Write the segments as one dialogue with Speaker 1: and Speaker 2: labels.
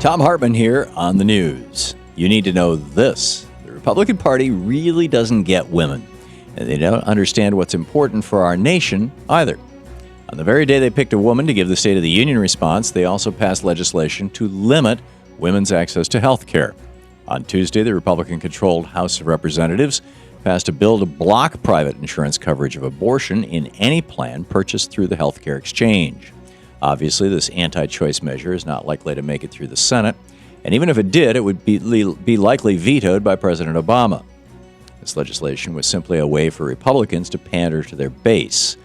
Speaker 1: Thom Hartmann here on the news. You need to know this. The Republican Party really doesn't get women, and they don't understand what's important for our nation either. On the very day they picked a woman to give the State of the Union response, they also passed legislation to limit women's access to health care. On Tuesday, the Republican-controlled House of Representatives passed a bill to block private insurance coverage of abortion in any plan purchased through the health care exchange. Obviously, this anti-choice measure is not likely to make it through the Senate, and even if it did, it would be likely vetoed by President Obama. This legislation was simply a way for Republicans to pander to their base.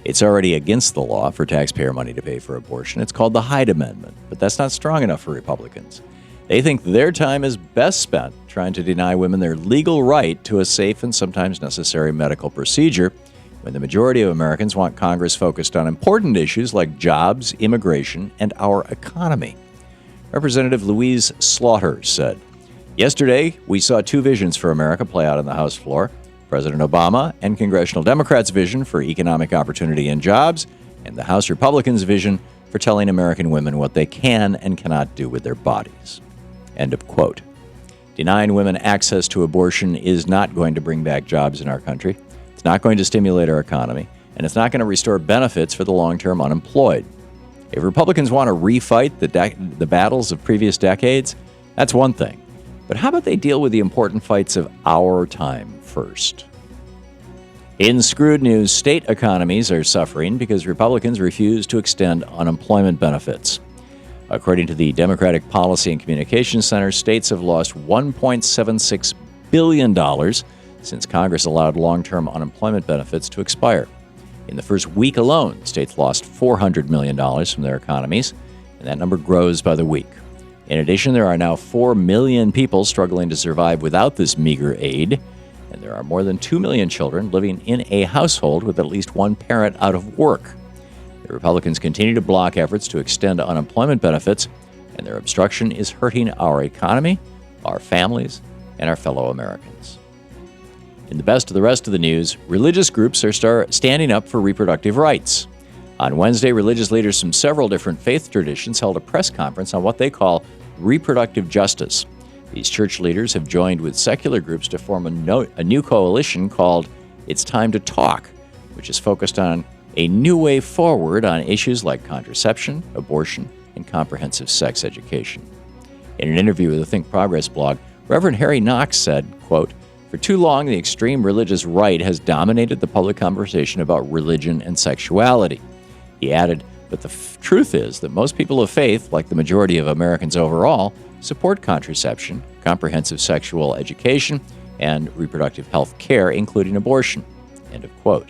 Speaker 1: It's already against the law for taxpayer money to pay for abortion. It's called the Hyde Amendment, but that's not strong enough for Republicans. They think their time is best spent trying to deny women their legal right to a safe and sometimes necessary medical procedure, when the majority of Americans want Congress focused on important issues like jobs, immigration, and our economy. Representative Louise Slaughter said, "Yesterday, we saw two visions for America play out on the House floor. President Obama and congressional Democrats' vision for economic opportunity and jobs, and the House Republicans' vision for telling American women what they can and cannot do with their bodies." End of quote. Denying women access to abortion is not going to bring back jobs in our country. It's not going to stimulate our economy, and it's not going to restore benefits for the long-term unemployed. If Republicans want to refight the battles of previous decades, that's one thing. But how about they deal with the important fights of our time first? In screwed news, state economies are suffering because Republicans refuse to extend unemployment benefits. According to the Democratic Policy and Communications Center, states have lost $1.76 billion since Congress allowed long-term unemployment benefits to expire. In the first week alone, states lost $400 million from their economies, and that number grows by the week. In addition, there are now 4 million people struggling to survive without this meager aid, and there are more than 2 million children living in a household with at least one parent out of work. The Republicans continue to block efforts to extend unemployment benefits, and their obstruction is hurting our economy, our families, and our fellow Americans. In the best of the rest of the news, religious groups are standing up for reproductive rights. On Wednesday, religious leaders from several different faith traditions held a press conference on what they call reproductive justice. These church leaders have joined with secular groups to form a new coalition called It's Time to Talk, which is focused on a new way forward on issues like contraception, abortion, and comprehensive sex education. In an interview with the Think Progress blog, Reverend Harry Knox said, quote, "For too long, the extreme religious right has dominated the public conversation about religion and sexuality." He added, "But the truth is that most people of faith, like the majority of Americans overall, support contraception, comprehensive sexual education, and reproductive health care, including abortion." End of quote.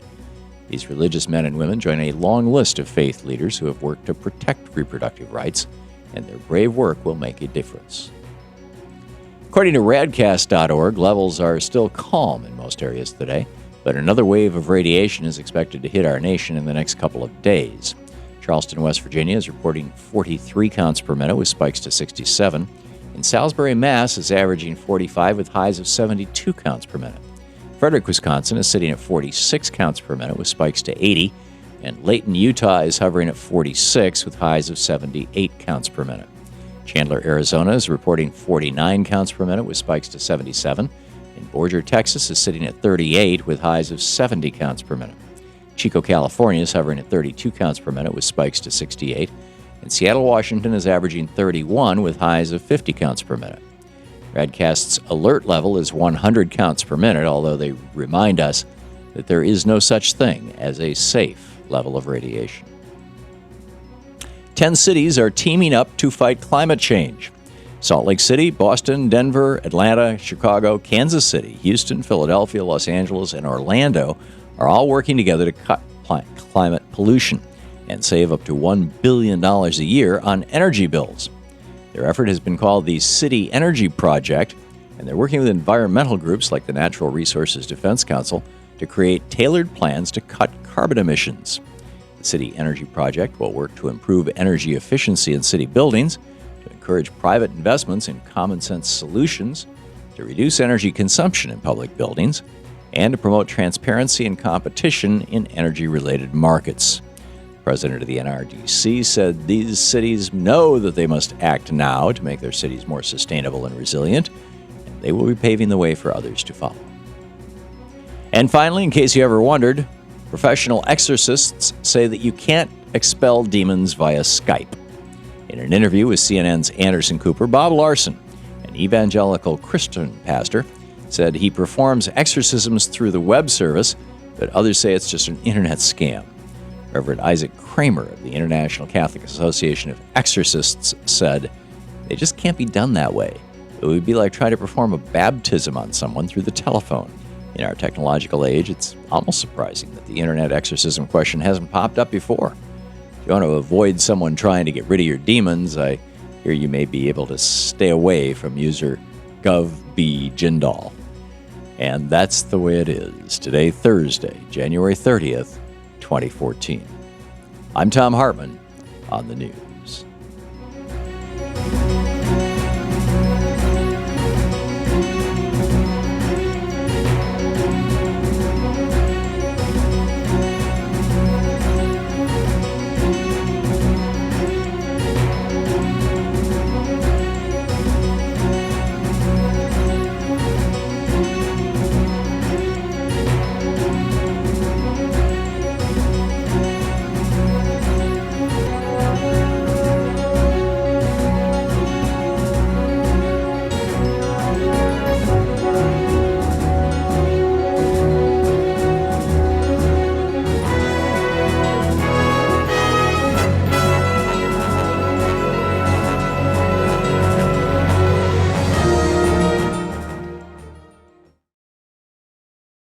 Speaker 1: These religious men and women join a long list of faith leaders who have worked to protect reproductive rights, and their brave work will make a difference. According to radcast.org, levels are still calm in most areas today, but another wave of radiation is expected to hit our nation in the next couple of days. Charleston, West Virginia is reporting 43 counts per minute with spikes to 67. In Salisbury, Mass. is averaging 45 with highs of 72 counts per minute. Frederick, Wisconsin is sitting at 46 counts per minute with spikes to 80. And Layton, Utah is hovering at 46 with highs of 78 counts per minute. Chandler, Arizona is reporting 49 counts per minute with spikes to 77. And Borger, Texas is sitting at 38 with highs of 70 counts per minute. Chico, California is hovering at 32 counts per minute with spikes to 68. And Seattle, Washington is averaging 31 with highs of 50 counts per minute. Radcast's alert level is 100 counts per minute, although they remind us that there is no such thing as a safe level of radiation. 10 cities are teaming up to fight climate change. Salt Lake City, Boston, Denver, Atlanta, Chicago, Kansas City, Houston, Philadelphia, Los Angeles, and Orlando are all working together to cut climate pollution and save up to $1 billion a year on energy bills. Their effort has been called the City Energy Project, and they're working with environmental groups like the Natural Resources Defense Council to create tailored plans to cut carbon emissions. The City Energy Project will work to improve energy efficiency in city buildings, to encourage private investments in common-sense solutions, to reduce energy consumption in public buildings, and to promote transparency and competition in energy-related markets. The president of the NRDC said these cities know that they must act now to make their cities more sustainable and resilient, and they will be paving the way for others to follow. And finally, in case you ever wondered, professional exorcists say that you can't expel demons via Skype. In an interview with CNN's Anderson Cooper, Bob Larson, an evangelical Christian pastor, said he performs exorcisms through the web service, but others say it's just an internet scam. Reverend Isaac Kramer of the International Catholic Association of Exorcists said, "They just can't be done that way. It would be like trying to perform a baptism on someone through the telephone. In our technological age, it's almost surprising that the internet exorcism question hasn't popped up before. If you want to avoid someone trying to get rid of your demons, I hear you may be able to stay away from user GovBJindal." And that's the way it is. Today, Thursday, January 30th, 2014. I'm Thom Hartmann on the news.